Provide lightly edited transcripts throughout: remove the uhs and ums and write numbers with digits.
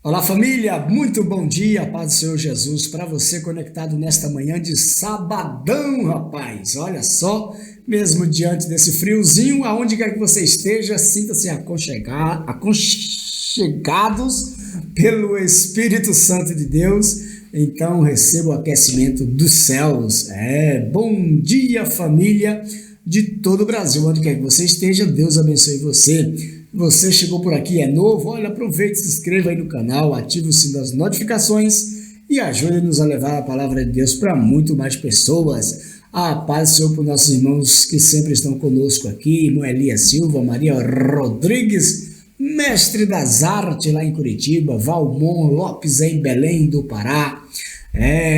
Olá, família, muito bom dia, paz do Senhor Jesus, para você conectado nesta manhã de sabadão, rapaz. Olha só, mesmo diante desse friozinho, aonde quer que você esteja, sinta-se aconchegados pelo Espírito Santo de Deus. Então, receba o aquecimento dos céus. Bom dia, família de todo o Brasil, onde quer que você esteja, Deus abençoe você. Você chegou por aqui, é novo? Olha, aproveite, se inscreva aí no canal, ative o sino das notificações e ajude-nos a levar a palavra de Deus para muito mais pessoas. A paz do Senhor para os nossos irmãos que sempre estão conosco aqui, irmão Elias Silva, Maria Rodrigues, mestre das artes lá em Curitiba, Valmon Lopes em Belém do Pará,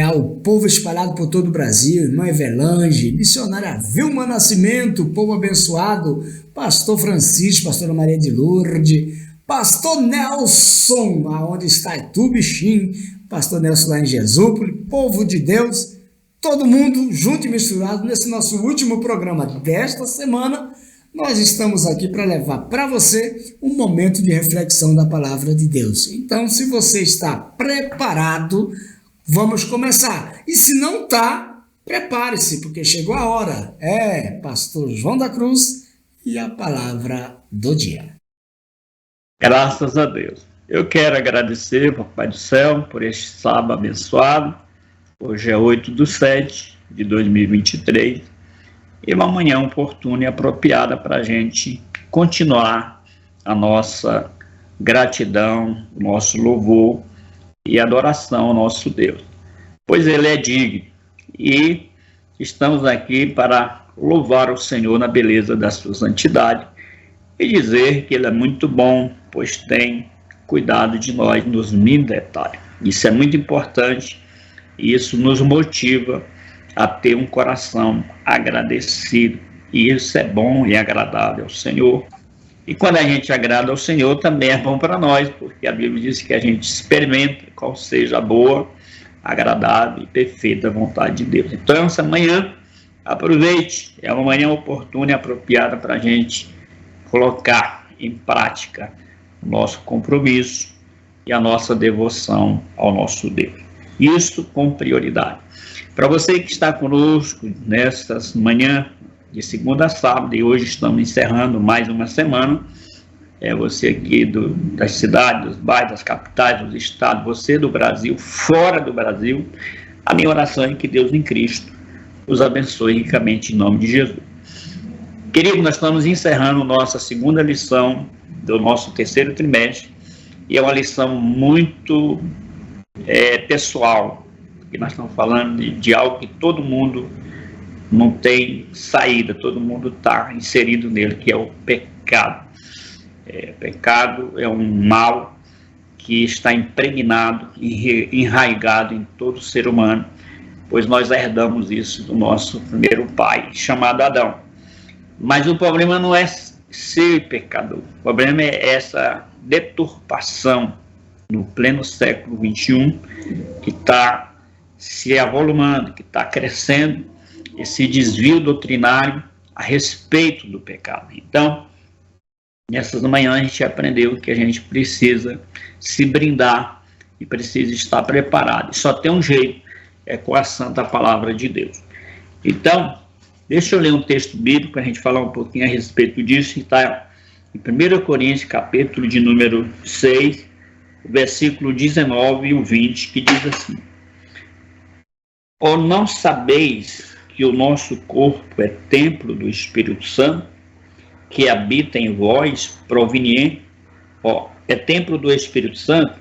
ao povo espalhado por todo o Brasil, irmã Evelange, missionária Vilma Nascimento, povo abençoado, pastor Francisco, pastora Maria de Lourdes, pastor Nelson, aonde está Itubixim, pastor Nelson lá em Jesúpolis, povo de Deus, todo mundo junto e misturado nesse nosso último programa desta semana. Nós estamos aqui para levar para você um momento de reflexão da palavra de Deus. Então, se você está preparado, vamos começar. E se não está, prepare-se, porque chegou a hora. Pastor João da Cruz e a palavra do dia. Graças a Deus. Eu quero agradecer, Papai do Céu, por este sábado abençoado. Hoje é 8/7/2023 e uma manhã oportuna e apropriada para a gente continuar a nossa gratidão, o nosso louvor e adoração ao nosso Deus, pois Ele é digno, e estamos aqui para louvar o Senhor na beleza da sua santidade e dizer que Ele é muito bom, pois tem cuidado de nós nos mínimos detalhes. Isso é muito importante e isso nos motiva a ter um coração agradecido, e isso é bom e agradável ao Senhor. E quando a gente agrada ao Senhor, também é bom para nós, porque a Bíblia diz que a gente experimenta qual seja a boa, agradável e perfeita vontade de Deus. Então, essa manhã, aproveite, é uma manhã oportuna e apropriada para a gente colocar em prática o nosso compromisso e a nossa devoção ao nosso Deus. Isso com prioridade. Para você que está conosco nestas manhãs de segunda a sábado, e hoje estamos encerrando mais uma semana, você aqui das cidades, dos bairros, das capitais, dos estados, você do Brasil, fora do Brasil, a minha oração é que Deus em Cristo os abençoe ricamente em nome de Jesus. Querido, nós estamos encerrando nossa segunda lição do nosso terceiro trimestre, e é uma lição muito pessoal, porque nós estamos falando de algo que todo mundo não tem saída, todo mundo está inserido nele, que é o pecado. Pecado é um mal que está impregnado, enraizado em todo ser humano, pois nós herdamos isso do nosso primeiro pai, chamado Adão. Mas o problema não é ser pecador, o problema é essa deturpação no pleno século XXI, que está se avolumando, que está crescendo, esse desvio doutrinário a respeito do pecado. Então, nessas manhãs a gente aprendeu que a gente precisa se brindar e precisa estar preparado. E só tem um jeito, é com a santa palavra de Deus. Então, deixa eu ler um texto bíblico para a gente falar um pouquinho a respeito disso, que está em 1 Coríntios, capítulo de número 6, o versículo 19 e o 20, que diz assim: Ou não sabeis que o nosso corpo é templo do Espírito Santo, que habita em vós, é templo do Espírito Santo,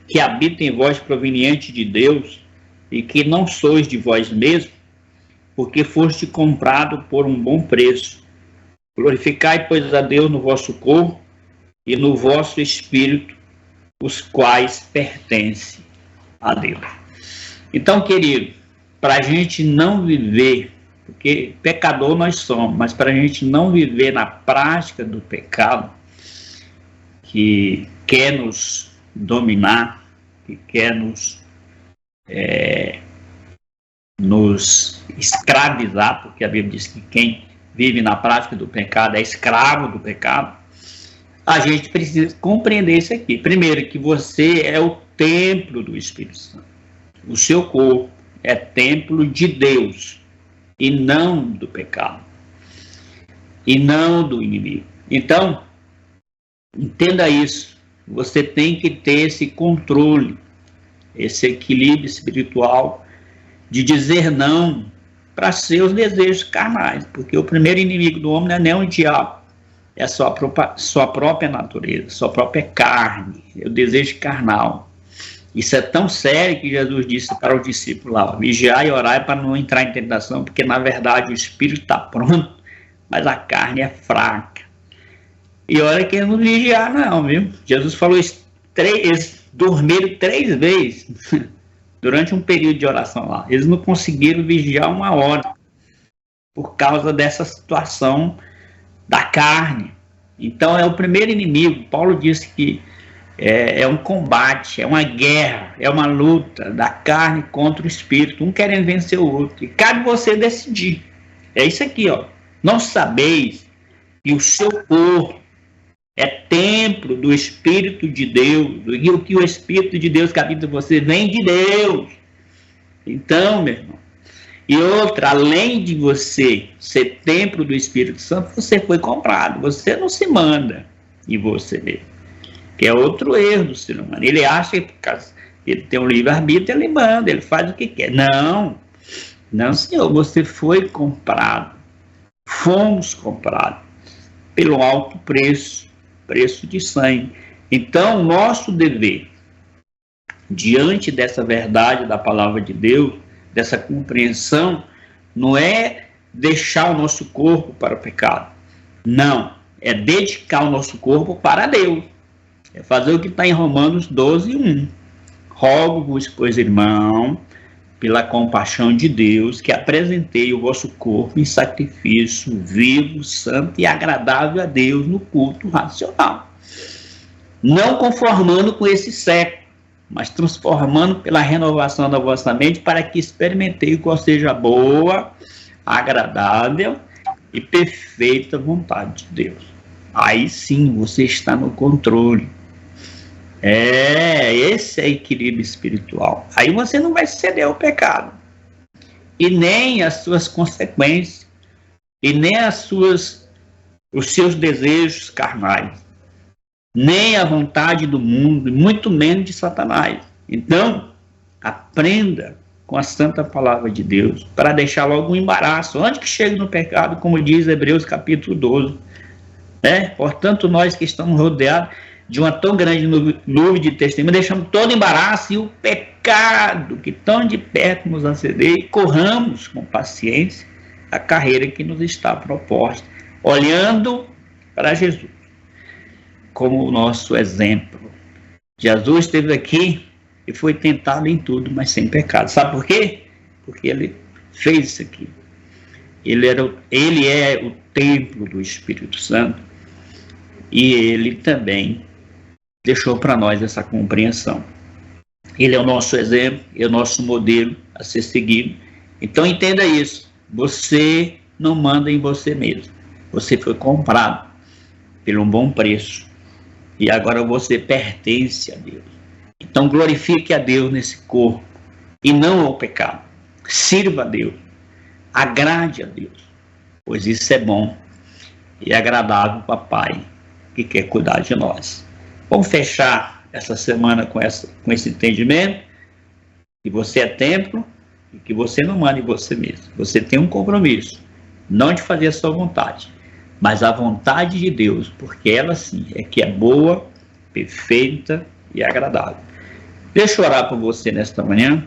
que habita em vós proveniente de Deus, e que não sois de vós mesmos, porque foste comprado por um bom preço. Glorificai, pois, a Deus no vosso corpo e no vosso espírito, os quais pertencem a Deus. Então, querido, para a gente não viver, porque pecador nós somos, mas para a gente não viver na prática do pecado, que quer nos dominar, que quer nos escravizar, porque a Bíblia diz que quem vive na prática do pecado é escravo do pecado, A gente precisa compreender isso aqui. Primeiro, que você é o templo do Espírito Santo. O seu corpo é templo de Deus e não do pecado. E não do inimigo. Então, entenda isso. Você tem que ter esse controle, esse equilíbrio espiritual de dizer não para seus desejos carnais. Porque o primeiro inimigo do homem não é nem o diabo, é a sua própria natureza, sua própria carne, é o desejo carnal. Isso é tão sério que Jesus disse para o discípulo lá: vigiar e orar para não entrar em tentação, porque na verdade o espírito está pronto, mas a carne é fraca. E olha que eles não vigiar não, viu? Jesus falou isso, eles dormiram 3 vezes durante um período de oração lá. Eles não conseguiram vigiar 1 hora por causa dessa situação da carne. Então é o primeiro inimigo. Paulo disse que é um combate, é uma guerra, é uma luta da carne contra o espírito, um querendo vencer o outro, e cabe você decidir. É isso aqui, ó. Não sabeis que o seu corpo é templo do Espírito de Deus, e o que o Espírito de Deus que habita em você vem de Deus. Então, meu irmão, e outra, além de você ser templo do Espírito Santo, você foi comprado, você não se manda em você mesmo. Que é outro erro do ser humano. Ele acha que ele tem um livre-arbítrio, ele manda, ele faz o que quer. Não, senhor, você foi comprado. Fomos comprados pelo alto preço de sangue. Então, nosso dever, diante dessa verdade da palavra de Deus, dessa compreensão, não é deixar o nosso corpo para o pecado. Não, é dedicar o nosso corpo para Deus. É fazer o que está em Romanos 12:1. Rogo-vos, pois, irmão, pela compaixão de Deus, que apresentei o vosso corpo em sacrifício vivo, santo e agradável a Deus no culto racional. Não conformando com esse século, mas transformando pela renovação da vossa mente, para que experimentei qual seja a boa, agradável e perfeita vontade de Deus. Aí sim você está no controle. Esse é equilíbrio espiritual. Aí você não vai ceder ao pecado. E nem as suas consequências. E nem os seus desejos carnais. Nem a vontade do mundo, muito menos de Satanás. Então, aprenda com a santa palavra de Deus, para deixar logo um embaraço, antes que chegue no pecado, como diz Hebreus capítulo 12. Portanto, nós que estamos rodeados de uma tão grande nuvem de testemunho, deixamos todo embaraço e o pecado que tão de perto nos assedia, e corramos com paciência a carreira que nos está proposta, olhando para Jesus como o nosso exemplo. Jesus esteve aqui e foi tentado em tudo, mas sem pecado. Sabe por quê? Porque ele fez isso aqui. Ele é o templo do Espírito Santo, e ele também deixou para nós essa compreensão. Ele é o nosso exemplo, é o nosso modelo a ser seguido. Então entenda isso. Você não manda em você mesmo. Você foi comprado por um bom preço. E agora você pertence a Deus. Então glorifique a Deus nesse corpo e não ao pecado. Sirva a Deus. Agrade a Deus. Pois isso é bom e agradável para o Pai que quer cuidar de nós. Vamos fechar essa semana com esse entendimento, que você é templo e que você não manda em você mesmo. Você tem um compromisso, não de fazer a sua vontade, mas a vontade de Deus, porque ela sim é que é boa, perfeita e agradável. Deixa eu orar por você nesta manhã,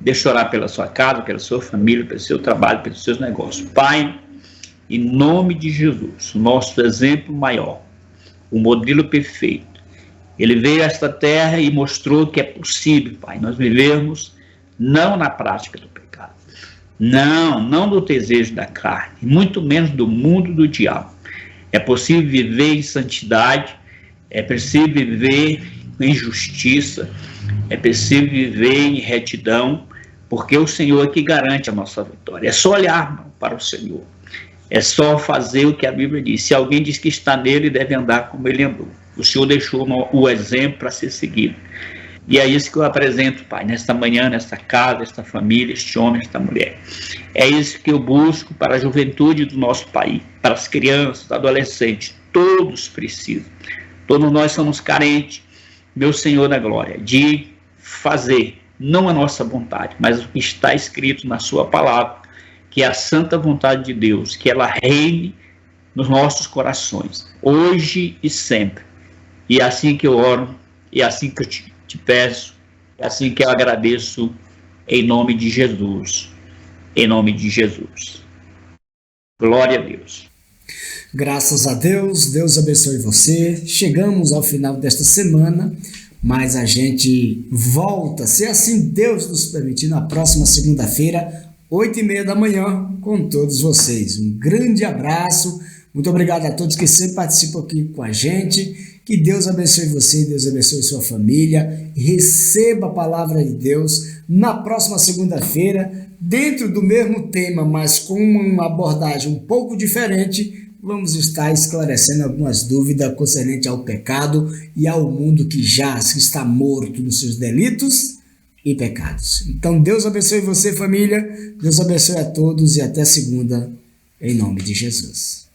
deixa eu orar pela sua casa, pela sua família, pelo seu trabalho, pelos seus negócios. Pai, em nome de Jesus, nosso exemplo maior, o modelo perfeito, ele veio a esta terra e mostrou que é possível, Pai, nós vivermos não na prática do pecado, não do desejo da carne, muito menos do mundo do diabo. É possível viver em santidade, é possível viver em justiça, é possível viver em retidão, porque o Senhor é que garante a nossa vitória. É só olhar para o Senhor. É só fazer o que a Bíblia diz. Se alguém diz que está nele, deve andar como ele andou. O Senhor deixou o exemplo para ser seguido. E é isso que eu apresento, Pai, nesta manhã, nesta casa, esta família, este homem, esta mulher. É isso que eu busco para a juventude do nosso país, para as crianças, adolescentes. Todos precisam. Todos nós somos carentes, meu Senhor da glória, de fazer, não a nossa vontade, mas o que está escrito na sua palavra, que é a santa vontade de Deus, que ela reine nos nossos corações, hoje e sempre. E é assim que eu oro, e é assim que eu te peço, é assim que eu agradeço, em nome de Jesus. Em nome de Jesus. Glória a Deus. Graças a Deus, Deus abençoe você. Chegamos ao final desta semana, mas a gente volta, se assim Deus nos permitir, na próxima segunda-feira, 8h30 da manhã, com todos vocês. Um grande abraço, muito obrigado a todos que sempre participam aqui com a gente. Que Deus abençoe você, Deus abençoe sua família. Receba a palavra de Deus na próxima segunda-feira, dentro do mesmo tema, mas com uma abordagem um pouco diferente. Vamos estar esclarecendo algumas dúvidas concernentes ao pecado e ao mundo que jaz, que está morto nos seus delitos e pecados. Então, Deus abençoe você, família. Deus abençoe a todos e até segunda, em nome de Jesus.